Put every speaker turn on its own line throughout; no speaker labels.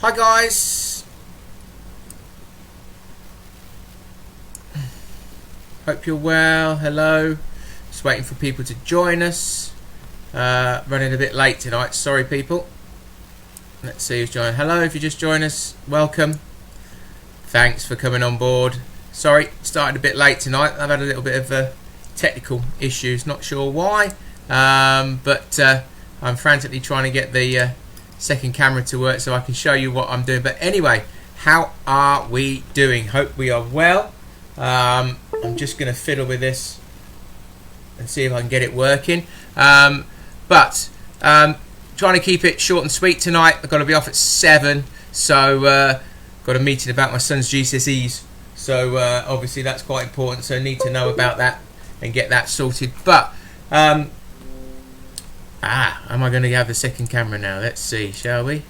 Hi guys, hope you're well. Hello, just waiting for people to join us. Running a bit late tonight, sorry people. Let's see who's joined. Hello, if you just joined us, welcome. Thanks for coming on board. Sorry, started a bit late tonight. I've had a little bit of technical issues, not sure why, but I'm frantically trying to get the second camera to work so I can show you what I'm doing. But anyway, how are we doing? Hope we are well. I'm just going to fiddle with this and see if I can get it working. Trying to keep it short and sweet tonight. I've got to be off at 7, so got a meeting about my son's GCSEs. So obviously that's quite important. So I need to know about that and get that sorted. But am I going to have the second camera now? Let's see, shall we?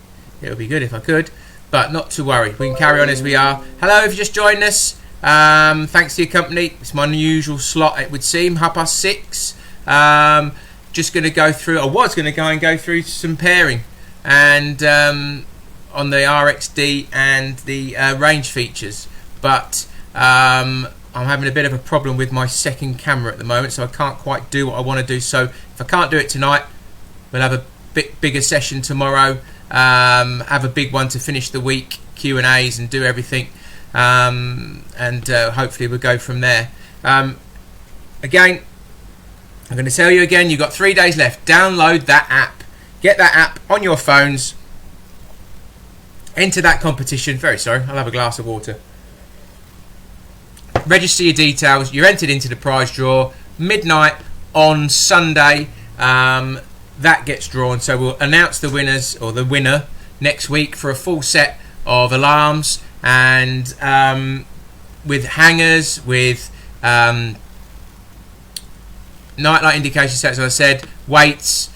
It would be good if I could, but not to worry. We can carry on as we are. Hello, if you just joined us. Thanks for your company. It's my unusual slot, it would seem, 6:30. Just going to go through, I was going to go through some pairing and on the Rx-D and the range features, but I'm having a bit of a problem with my second camera at the moment, so I can't quite do what I want to do. So if I can't do it tonight, we'll have a bit bigger session tomorrow, have a big one to finish the week, Q&As and do everything, and hopefully we'll go from there. Again, I'm going to tell you again, you've got 3 days left. Download that app. Get that app on your phones. Enter that competition. Very sorry, I'll have a glass of water. Register your details. You're entered into the prize draw. Midnight on Sunday, that gets drawn. So we'll announce the winners or the winner next week for a full set of alarms and with hangers, with nightlight indication sets, as I said, weights,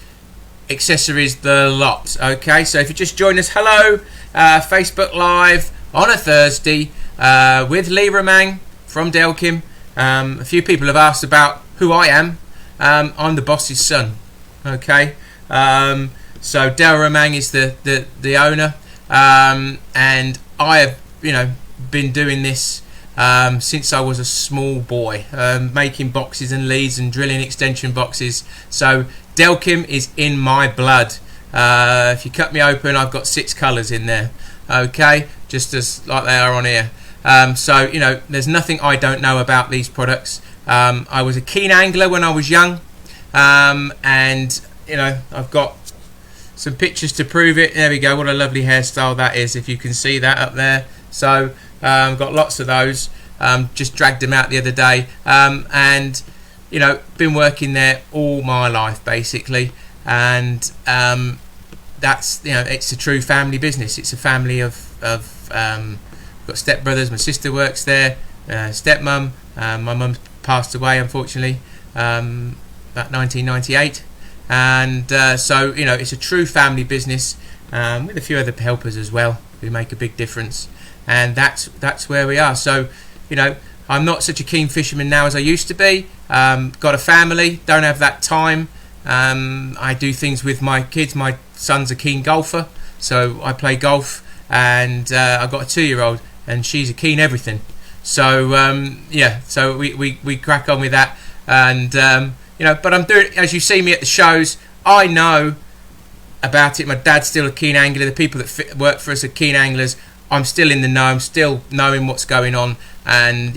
accessories, the lot. Okay, so if you just join us, hello, Facebook Live on a Thursday with Lee Romang from Delkim. A few people have asked about who I am. I'm the boss's son. Okay, so Del Romang is the owner, and I have been doing this since I was a small boy, making boxes and leads and drilling extension boxes. So Delkim is in my blood. If you cut me open, I've got 6 colours in there. Okay, just as like they are on here. So there's nothing I don't know about these products. I was a keen angler when I was young, and I've got some pictures to prove it. There we go. What a lovely hairstyle that is, if you can see that up there. So got lots of those. Just dragged them out the other day, and been working there all my life basically, and that's it's a true family business. It's a family of got stepbrothers. My sister works there, stepmum. My mum passed away unfortunately about 1998, and so it's a true family business with a few other helpers as well who make a big difference. And that's where we are. So I'm not such a keen fisherman now as I used to be. Got a family, don't have that time. I do things with my kids. My son's a keen golfer, so I play golf, and I've got a 2-year-old, and she's a keen everything. So so we crack on with that, and but I'm doing, as you see me at the shows, I know about it. My dad's still a keen angler. The people that work for us are keen anglers. I'm still in the know. I'm still knowing what's going on, and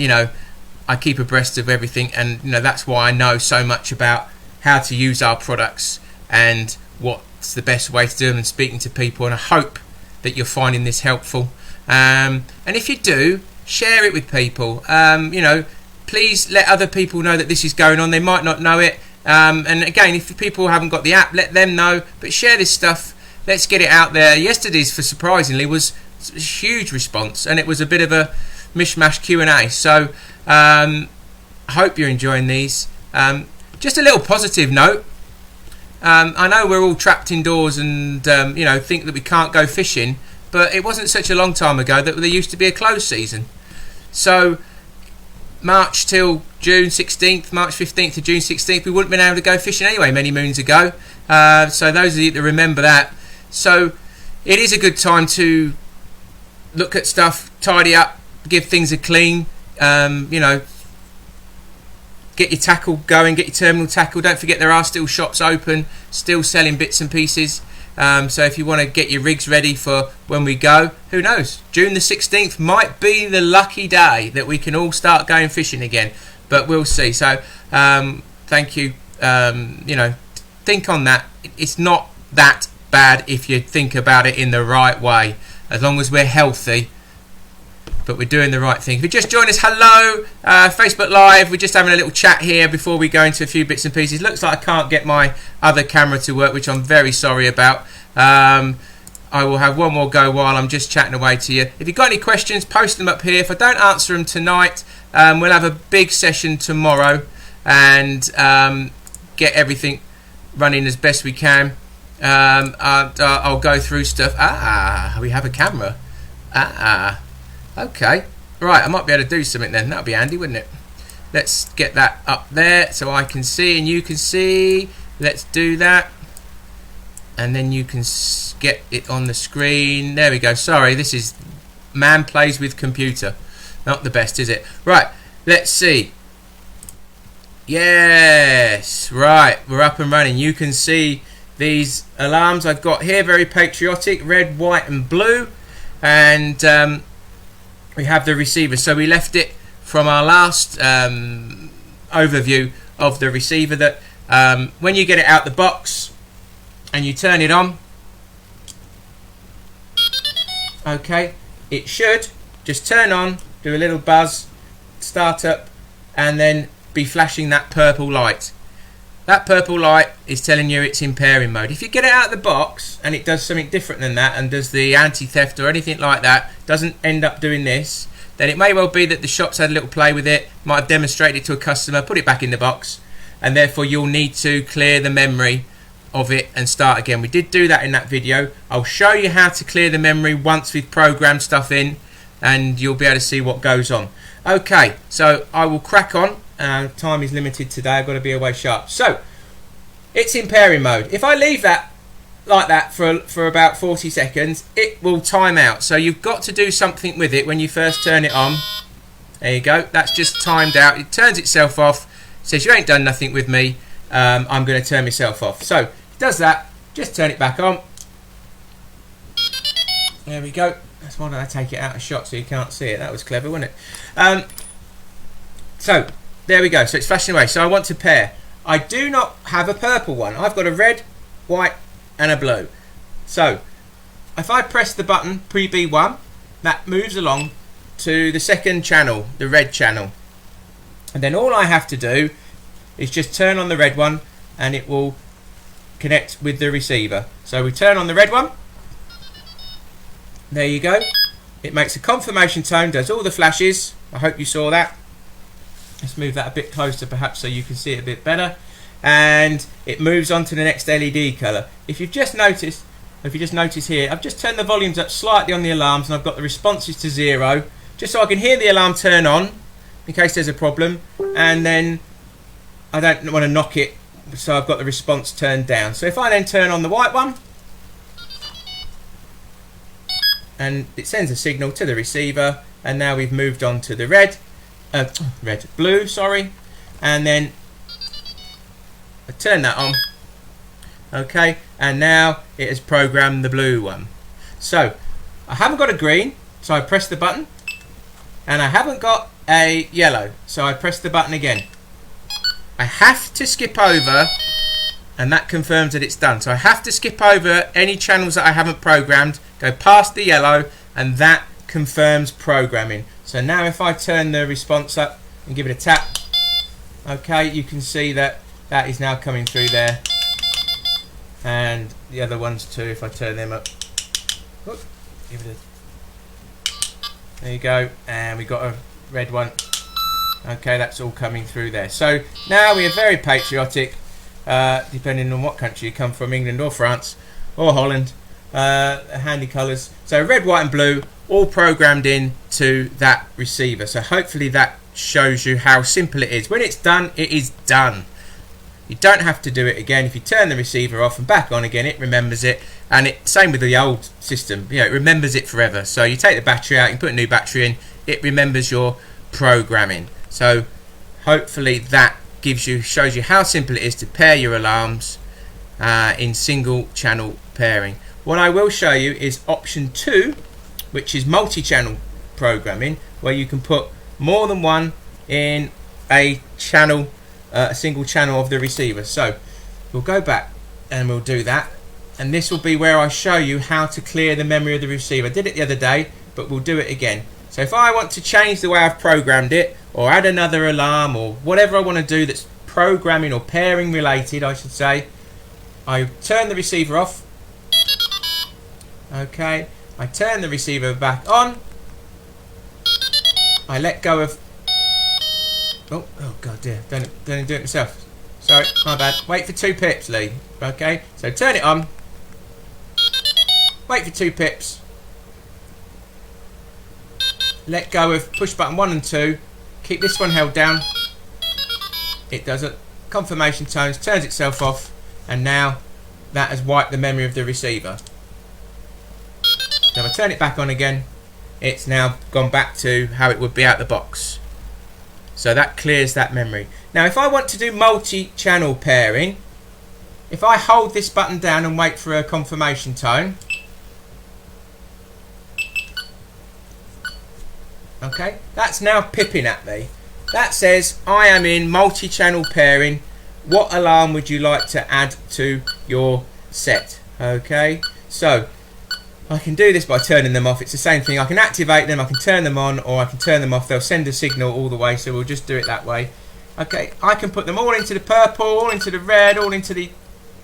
I keep abreast of everything, and that's why I know so much about how to use our products and what's the best way to do them, and speaking to people. And I hope that you're finding this helpful. And if you do, share it with people. Please let other people know that this is going on. They might not know it. And again, if people haven't got the app, let them know. But share this stuff. Let's get it out there. Yesterday's, surprisingly, was a huge response, and it was a bit of a mishmash Q&A. So I hope you're enjoying these. Just a little positive note. I know we're all trapped indoors and think that we can't go fishing, but it wasn't such a long time ago that there used to be a closed season. So March till June 16th, March 15th to June 16th, we wouldn't have been able to go fishing anyway many moons ago. So those of you that remember that. So it is a good time to look at stuff, tidy up, give things a clean. You know, get your tackle going, get your terminal tackle. Don't forget there are still shops open, still selling bits and pieces. So if you want to get your rigs ready for when we go, who knows? June the 16th might be the lucky day that we can all start going fishing again. But we'll see. So thank you. You know, think on that. It's not that bad if you think about it in the right way. As long as we're healthy. But we're doing the right thing. If you just joined us, hello, Facebook Live. We're just having a little chat here before we go into a few bits and pieces. Looks like I can't get my other camera to work, which I'm very sorry about. I will have one more go while I'm just chatting away to you. If you've got any questions, post them up here. If I don't answer them tonight, we'll have a big session tomorrow and get everything running as best we can. I'll go through stuff. We have a camera. Okay, right, I might be able to do something then. That'll be handy, wouldn't it? Let's get that up there so I can see and you can see. Let's do that. And then you can get it on the screen. There we go. Sorry, this is man plays with computer. Not the best, is it? Right, let's see. Yes, right, we're up and running. You can see these alarms I've got here, very patriotic, red, white and blue. And we have the receiver. So we left it from our last overview of the receiver that when you get it out the box and you turn it on, okay, it should just turn on, do a little buzz, start up, and then be flashing that purple light. That purple light is telling you it's in pairing mode. If you get it out of the box and it does something different than that and does the anti-theft or anything like that, doesn't end up doing this, then it may well be that the shop's had a little play with it, might have demonstrated it to a customer, put it back in the box, and therefore you'll need to clear the memory of it and start again. We did do that in that video. I'll show you how to clear the memory once we've programmed stuff in, and you'll be able to see what goes on. Okay, so I will crack on. Time is limited today. I've got to be away sharp. So it's in pairing mode. If I leave that like that for about 40 seconds, it will time out. So you've got to do something with it when you first turn it on. There you go. That's just timed out. It turns itself off. Says you ain't done nothing with me. I'm going to turn myself off. So it does that. Just turn it back on. There we go. That's why I take it out of shot so you can't see it. That was clever, wasn't it? So there we go. So it's flashing away. So I want to pair. I do not have a purple one. I've got a red, white and a blue. So if I press the button pre-B1, that moves along to the second channel, the red channel. And then all I have to do is just turn on the red one and it will connect with the receiver. So we turn on the red one. There you go. It makes a confirmation tone, does all the flashes. I hope you saw that. Let's move that a bit closer perhaps so you can see it a bit better. And it moves on to the next LED colour. If you just notice here, I've just turned the volumes up slightly on the alarms and I've got the responses to 0, just so I can hear the alarm turn on in case there's a problem, and then I don't want to knock it, so I've got the response turned down. So if I then turn on the white one, and it sends a signal to the receiver, and now we've moved on to the blue, sorry, and then I turn that on, okay, and now it has programmed the blue one. So I haven't got a green, so I press the button, and I haven't got a yellow, so I press the button again. I have to skip over, and that confirms that it's done. So I have to skip over any channels that I haven't programmed, go past the yellow, and that confirms programming. So now if I turn the response up and give it a tap, okay, you can see that that is now coming through there, and the other ones too if I turn them up. Oops, give it a, there you go, and we got a red one. Okay, that's all coming through there. So now we are very patriotic, depending on what country you come from, England or France or Holland. Handy colours. So red, white and blue, all programmed in to that receiver. So hopefully that shows you how simple it is. When it's done, it is done. You don't have to do it again. If you turn the receiver off and back on again, it remembers it. And same with the old system, it remembers it forever. So you take the battery out, you put a new battery in, it remembers your programming. So hopefully that shows you how simple it is to pair your alarms in single channel pairing. What I will show you is option 2, which is multi-channel programming, where you can put more than one in a channel, a single channel of the receiver. So we'll go back and we'll do that, and this will be where I show you how to clear the memory of the receiver. I did it the other day, but we'll do it again. So if I want to change the way I've programmed it, or add another alarm, or whatever I want to do that's programming or pairing related, I should say, I turn the receiver off. Okay, I turn the receiver back on. I let go of... Oh god dear, don't do it myself. Sorry, my bad. Wait for 2 pips, Lee. Okay, so turn it on. Wait for 2 pips. Let go of push button 1 and 2. Keep this one held down. It does it. Confirmation tones, turns itself off, and now that has wiped the memory of the receiver. So if I turn it back on again, it's now gone back to how it would be out the box. So that clears that memory. Now if I want to do multi-channel pairing, if I hold this button down and wait for a confirmation tone, okay, that's now pipping at me. That says I am in multi-channel pairing. What alarm would you like to add to your set? Okay, so I can do this by turning them off. It's the same thing. I can activate them, I can turn them on, or I can turn them off. They'll send a signal all the way, so we'll just do it that way. Okay, I can put them all into the purple, all into the red, all into the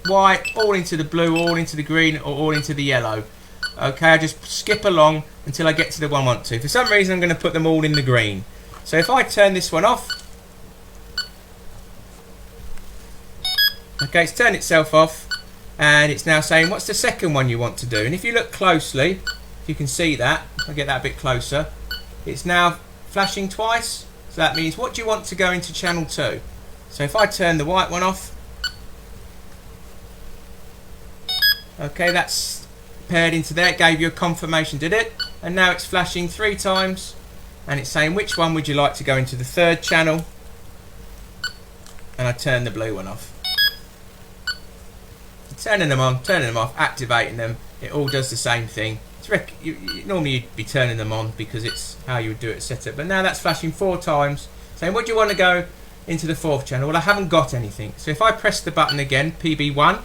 white, all into the blue, all into the green, or all into the yellow. Okay, I just skip along until I get to the one I want to. For some reason I'm going to put them all in the green. So if I turn this one off, okay, it's turned itself off, and it's now saying what's the second one you want to do. And if you look closely, if you can see that, I'll get that a bit closer, it's now flashing twice. So that means what do you want to go into channel 2. So if I turn the white one off, okay, that's paired into there. It gave you a confirmation, did it? And now it's flashing 3 times, and it's saying which one would you like to go into the 3rd channel. And I turn the blue one off. Turning them on, turning them off, activating them, it all does the same thing. Normally you'd be turning them on because it's how you would do it set up, but now that's flashing 4 times saying what do you want to go into the 4th channel. Well, I haven't got anything, so if I press the button again, PB1,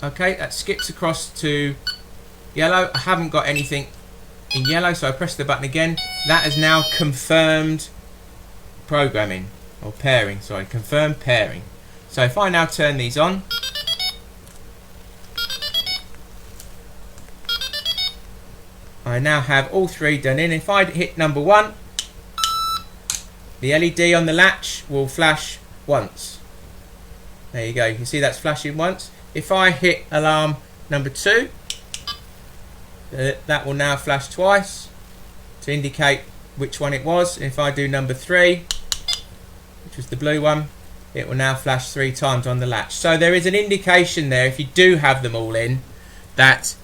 okay, that skips across to yellow. I haven't got anything in yellow, so I press the button again. That has now confirmed programming, or pairing, sorry, confirmed pairing. So if I now turn these on, I now have all 3 done in. If I hit number 1, the LED on the latch will flash once. There you go, you can see that's flashing once. If I hit alarm number 2, that will now flash twice to indicate which one it was. And if I do number 3, which was the blue one, it will now flash 3 times on the latch. So there is an indication there, if you do have them all in, that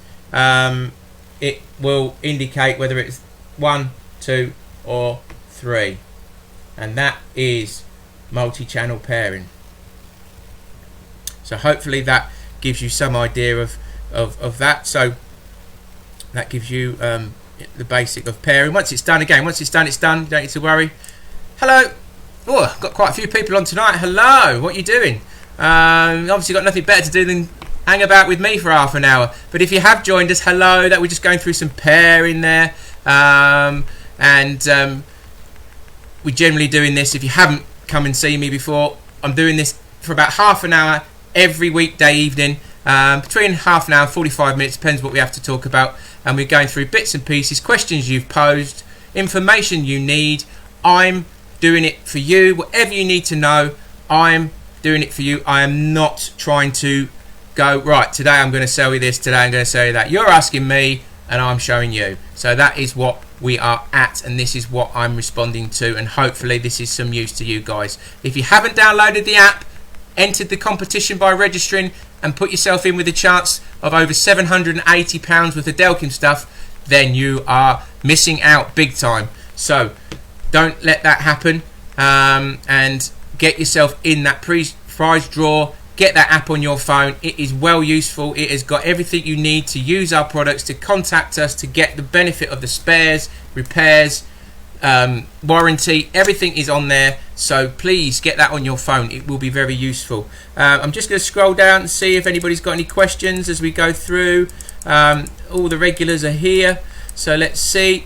it will indicate whether it's 1, 2 or 3, and that is multi-channel pairing. So hopefully that gives you some idea of that. So that gives you the basic of pairing. Once it's done, again, once it's done, you don't need to worry. Hello. Oh, I've got quite a few people on tonight. Hello, what are you doing? Obviously got nothing better to do than hang about with me for half an hour. But if you have joined us, hello, that we're just going through some pairing there. We're generally doing this, if you haven't come and seen me before, I'm doing this for about half an hour every weekday evening. Between half an hour and 45 minutes, depends what we have to talk about. And we're going through bits and pieces, questions you've posed, information you need. I'm doing it for you. Whatever you need to know, I'm doing it for you. I am not trying to go, right, today I'm going to sell you this, today I'm going to sell you that. You're asking me and I'm showing you. So that is what we are at, and this is what I'm responding to, and hopefully this is some use to you guys. If you haven't downloaded the app, entered the competition by registering, and put yourself in with a chance of over £780 worth of Delkim stuff, then you are missing out big time. So don't let that happen, and get yourself in that prize draw. Get that app on your phone. It is well useful. It has got everything you need to use our products, to contact us, to get the benefit of the spares, repairs, warranty. Everything is on there, so please get that on your phone. It will be very useful. I'm just going to scroll down and see if anybody's got any questions as we go through. All the regulars are here, so let's see.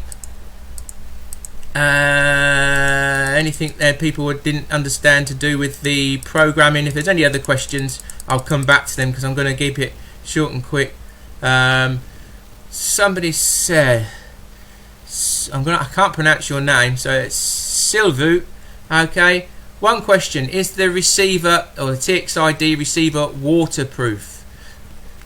Anything there people didn't understand to do with the programming. If there's any other questions, I'll come back to them, because I'm going to keep it short and quick. Somebody said, I can't pronounce your name, so it's Silvu. Okay, one question: is the receiver, or the Txi-D receiver, waterproof?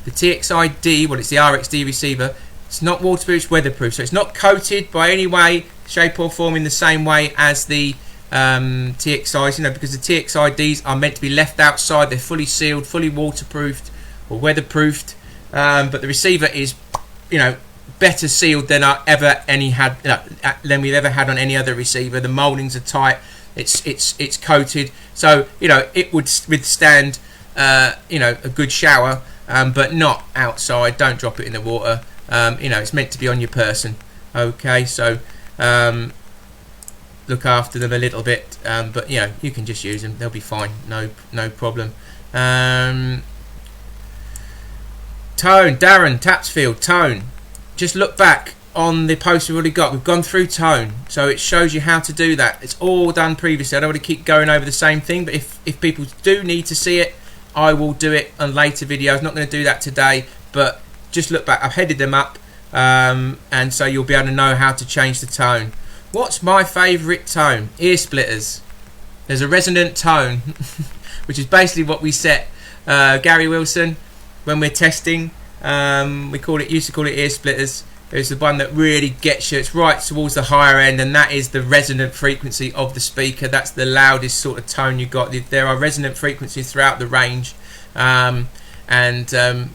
The Txi-D, well, it's the Rx-D receiver. It's not waterproof, it's weatherproof, so it's not coated by any way, shape or form in the same way as the TXIs, because the TXIDs are meant to be left outside. They're fully sealed, fully waterproofed or weatherproofed, but the receiver is, better sealed than than we've ever had on any other receiver. The mouldings are tight. It's coated, so it would withstand a good shower, but not outside. Don't drop it in the water. It's meant to be on your person. Okay, so look after them a little bit, but you can just use them. They'll be fine. No problem. Tone, Darren Tapsfield, Tone. Just look back on the post we've already got. We've gone through Tone, so it shows you how to do that. It's all done previously. I don't want to keep going over the same thing, but if people do need to see it, I will do it on later videos. Not going to do that today, but just look back. I've headed them up, and so you'll be able to know how to change the tone. What's my favourite tone? Ear splitters. There's a resonant tone, which is basically what we set Gary Wilson when we're testing. We used to call it ear splitters. It's the one that really gets you. It's right towards the higher end, and that is the resonant frequency of the speaker. That's the loudest sort of tone you got. There are resonant frequencies throughout the range, and that's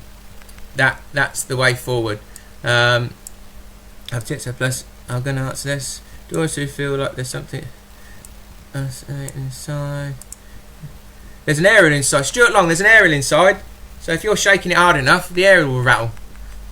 the way forward. I've checked so plus. I'm going to answer this. Do I also feel like there's something inside? There's an aerial inside. Stuart Long, there's an aerial inside. So if you're shaking it hard enough, the aerial will rattle.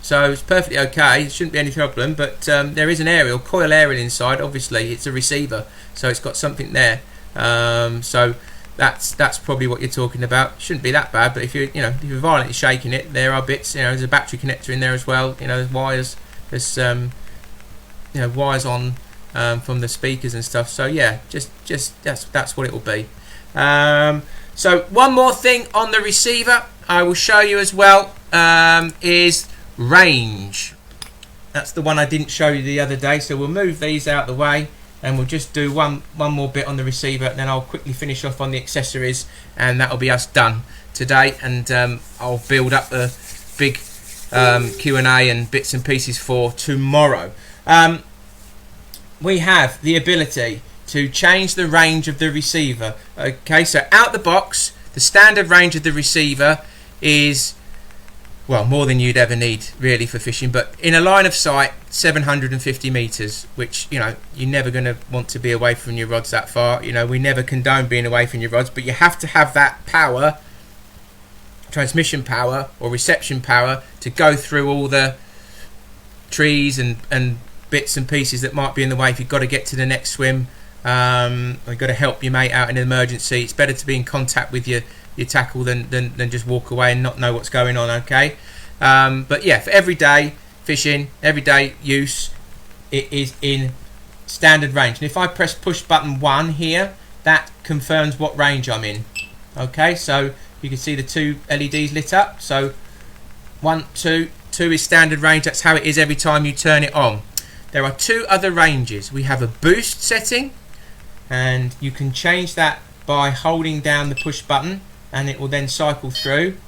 So it's perfectly okay. It shouldn't be any problem. But there is an aerial, coil aerial inside. Obviously, it's a receiver, so it's got something there. So that's probably what you're talking about. Shouldn't be that bad. But if you're violently shaking it, there are bits. There's a battery connector in there as well. There's wires. There's wires on from the speakers and stuff. So yeah, just that's what it will be. So one more thing on the receiver I will show you as well, is range. That's the one I didn't show you the other day, so we'll move these out the way and we'll just do one more bit on the receiver, and then I'll quickly finish off on the accessories, and that'll be us done today. And I'll build up a big Q&A and bits and pieces for tomorrow. We have the ability to change the range of the receiver. Okay, so out the box, the standard range of the receiver is, well, more than you'd ever need really for fishing, but in a line of sight, 750 meters, which you're never going to want to be away from your rods that far. We never condone being away from your rods, but you have to have that power, transmission power or reception power, to go through all the trees and bits and pieces that might be in the way if you've got to get to the next swim. You've got to help your mate out in an emergency. It's better to be in contact with your tackle than just walk away and not know what's going on. Okay, but yeah, for everyday fishing, everyday use, it is in standard range. And if I press push button 1 here, that confirms what range I'm in. Okay, so you can see the 2 LEDs lit up. So 1, 2 is standard range. That's how it is every time you turn it on. There are 2 other ranges. We have a boost setting, and you can change that by holding down the push button, and it will then cycle through.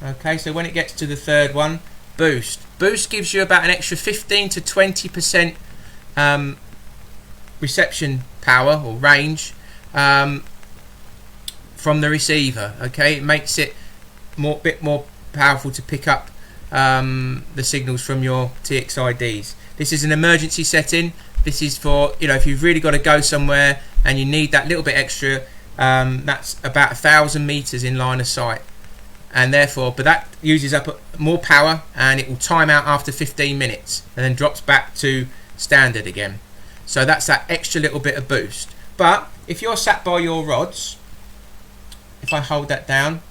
Okay, so when it gets to the 3rd one, boost. Boost gives you about an extra 15 to 20% reception power or range from the receiver. Okay, it makes it bit more powerful to pick up the signals from your Txi-Ds. This is an emergency setting. This is for, you know, if you've really got to go somewhere and you need that little bit extra. That's about 1,000 meters in line of sight, and therefore, but that uses up more power, and it will time out after 15 minutes and then drops back to standard again. So that's that extra little bit of boost. But if you're sat by your rods, if I hold that down,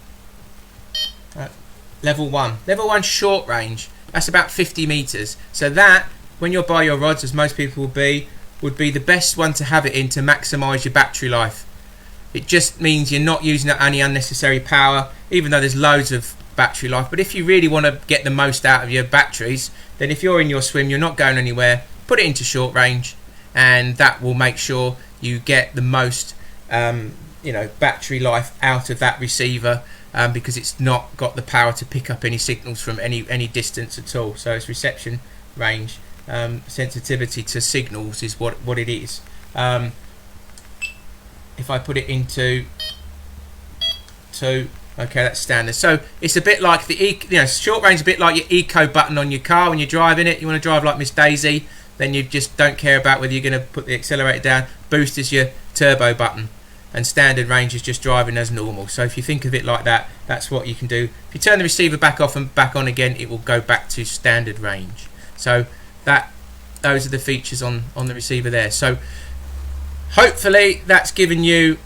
level 1 short range, that's about 50 meters. So that, when you're by your rods, as most people would be the best one to have it in to maximize your battery life. It just means you're not using up any unnecessary power, even though there's loads of battery life. But if you really want to get the most out of your batteries, then if you're in your swim, you're not going anywhere, put it into short range, and that will make sure you get the most battery life out of that receiver, because it's not got the power to pick up any signals from any distance at all. So its reception range, sensitivity to signals is what it is. If I put it into 2, okay, that's standard. So it's a bit like the short range, a bit like your eco button on your car when you're driving it. You want to drive like Miss Daisy, then you just don't care about whether you're going to put the accelerator down. Boost is your turbo button, and standard range is just driving as normal. So if you think of it like that, that's what you can do. If you turn the receiver back off and back on again, it will go back to standard range. So those are the features on the receiver there. So hopefully that's given you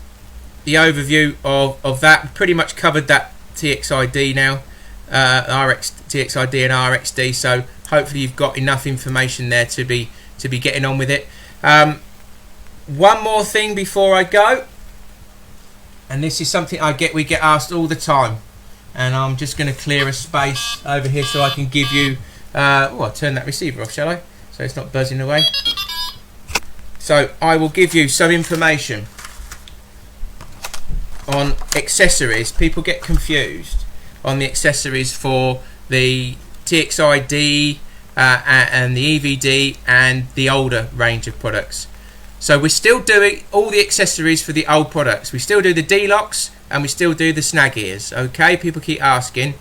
the overview of that. We've pretty much covered that Txi-D now, Txi-D and Rx-D. So hopefully you've got enough information there to be getting on with it. One more thing before I go, and this is something we get asked all the time, and I'm just going to clear a space over here so I can give you. I'll turn that receiver off, shall I? So it's not buzzing away. So I will give you some information on accessories. People get confused on the accessories for the Txi-D and the EV-D and the older range of products. So we're still doing all the accessories for the old products. We still do the d-loks and we still do the snag ears. Okay, people keep asking.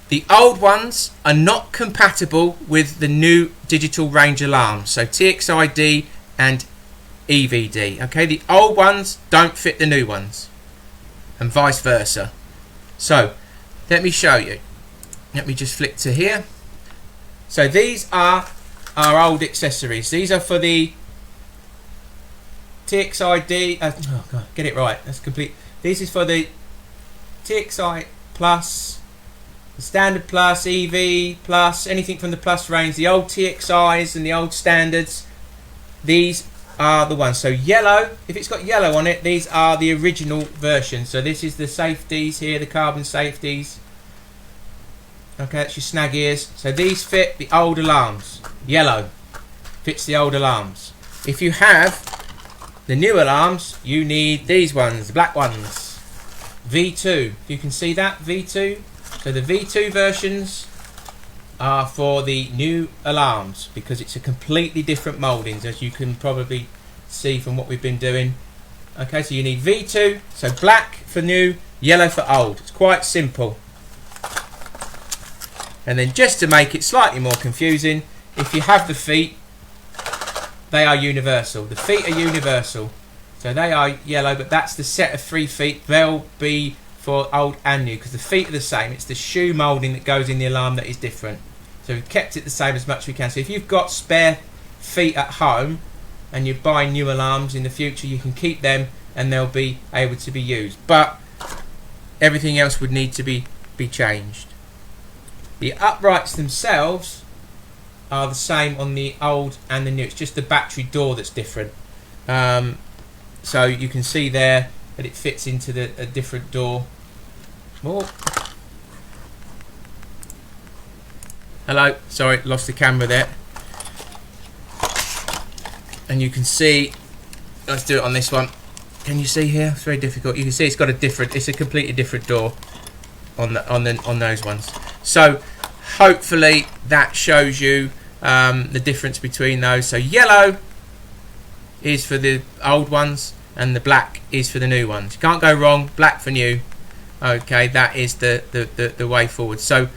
The old ones are not compatible with the new digital range alarms, so Txi-D and EV-D. Okay, the old ones don't fit the new ones, and vice versa. So let me show you. Let me just flick to here. So these are our old accessories. These are for the Txi-D. Oh God, get it right. That's complete. This is for the Txi Plus, the Standard Plus, EV Plus, anything from the Plus range, the old TXIs and the old Standards. These are the ones. So yellow, if it's got yellow on it, these are the original version. So this is the safeties here, the carbon safeties. Okay, that's your snag ears. So these fit the old alarms. Yellow fits the old alarms. If you have the new alarms, you need these ones, the black ones. V2, you can see that, V2. So the V2 versions are for the new alarms because it's a completely different mouldings, as you can probably see from what we've been doing. Okay, so you need V2, so black for new, yellow for old. It's quite simple. And then just to make it slightly more confusing, if you have the feet, they are universal. The feet are universal. So they are yellow, but that's the set of 3 feet. They'll be for old and new because the feet are the same. It's the shoe moulding that goes in the alarm that is different. So we've kept it the same as much as we can. So if you've got spare feet at home and you're buying new alarms in the future, you can keep them and they'll be able to be used. But everything else would need to be changed. The uprights themselves are the same on the old and the new. It's just the battery door that's different. So you can see there that it fits into a different door. Oh. Hello, sorry, lost the camera there. And you can see, let's do it on this one. Can you see here? It's very difficult. You can see it's got it's a completely different door on those ones. So hopefully that shows you the difference between those. So yellow is for the old ones and the black is for the new ones. You can't go wrong. Black for new. Okay, that is the way forward. So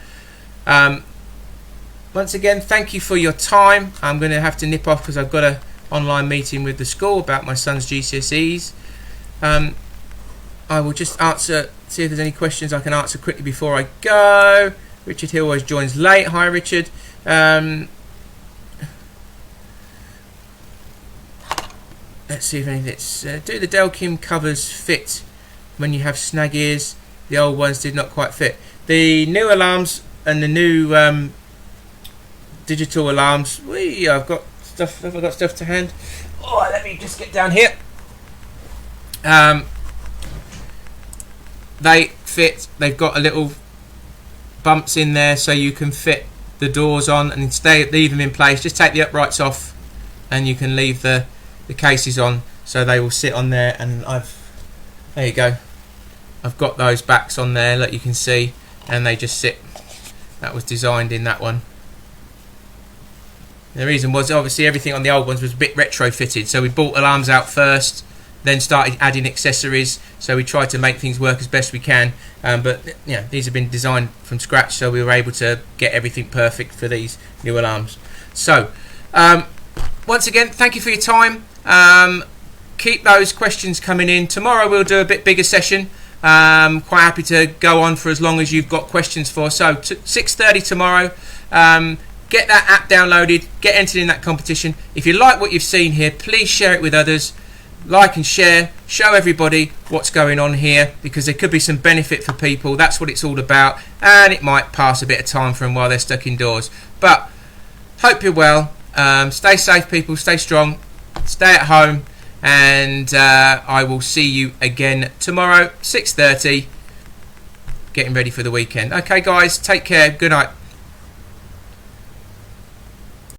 once again, thank you for your time. I'm going to have to nip off because I've got an online meeting with the school about my son's GCSEs. I will just see if there's any questions I can answer quickly before I go. Richard Hill always joins late. Hi, Richard. Let's see if anything. Do the Delkim covers fit when you have snag ears? The old ones did not quite fit. The new alarms and the new digital alarms. I've got stuff. Have I got stuff to hand? Oh, let me just get down here. They fit. They've got a little bumps in there so you can fit the doors on and leave them in place. Just take the uprights off and you can leave the cases on so they will sit on there. And there you go. I've got those backs on there that you can see, and they just sit. That was designed in that one. The reason was obviously everything on the old ones was a bit retrofitted, so we bought alarms out first, then started adding accessories. So we tried to make things work as best we can, but these have been designed from scratch, so we were able to get everything perfect for these new alarms. So once again, thank you for your time. Keep those questions coming in. Tomorrow we'll do a bit bigger session. Quite happy to go on for as long as you've got questions for. So 6:30 tomorrow. Get that app downloaded, get entered in that competition. If you like what you've seen here, please share it with others. Like and share, show everybody what's going on here, because there could be some benefit for people. That's what it's all about, and it might pass a bit of time for them while they're stuck indoors. But hope you're well. Stay safe, people. Stay strong. Stay at home, and I will see you again tomorrow, 6:30. Getting ready for the weekend. Okay, guys, take care. Good night.